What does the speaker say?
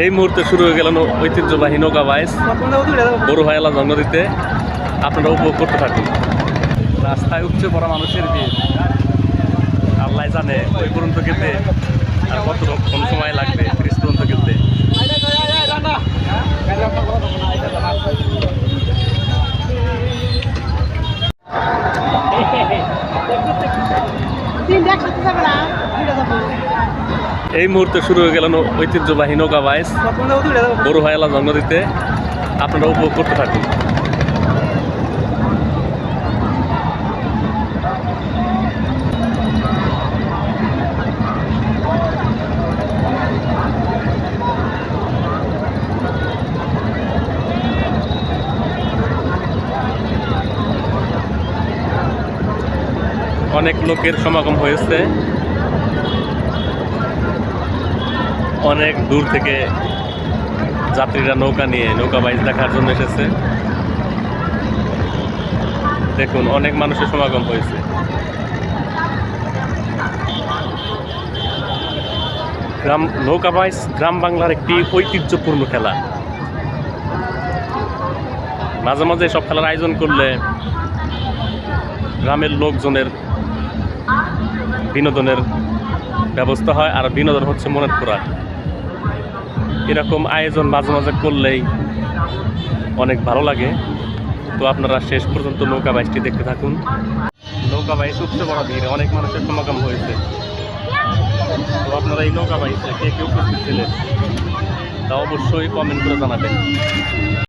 এই মুহূর্তে শুরু হয়ে গেল ঐতিহ্যবাহী নৌকা বাইচ বড়ুহায়লা নদীতে। আপনারা উপভোগ করতে থাকুন। রাস্তায় উপচে পড়া মানুষের ভিড়, আল্লাহ জানে ওই পর্যন্ত গেতে আর কতক্ষণ সময় লাগবে, ব্রিজ পর্যন্ত গেতে। এই মুহূর্তে শুরু হয়ে গেল ঐতিহ্যবাহী নৌকা বাইচ বড়ুহায়লা নদীতে। আপনারা উপভোগ করতে থাকুন। অনেক লোকের সমাগম হয়েছে, অনেক দূর থেকে যাত্রীরা নৌকা নিয়ে নৌকা বাইচ দেখার জন্য এসেছে। দেখুন, অনেক মানুষের সমাগম হয়েছে। নৌকা বাইচ গ্রাম বাংলার একটি ঐতিহ্যপূর্ণ খেলা। মাঝে মাঝে সব খেলার আয়োজন করলে গ্রামের লোকজনের বিনোদনের ব্যবস্থা হয়, আর বিনোদন হচ্ছে মনের খোরাক। এরকম আয়োজন মাঝে মাঝে করলেই অনেক ভালো লাগে। তো আপনারা শেষ পর্যন্ত নৌকা বাইচটি দেখতে থাকুন। নৌকা বাইচ উপচে পড়া ভিড়ে অনেক মানুষের সমাগম হয়েছে। তো আপনারা এই নৌকা বাইচে কে কে উপস্থিত ছিলেন তা অবশ্যই কমেন্ট করে জানাবেন।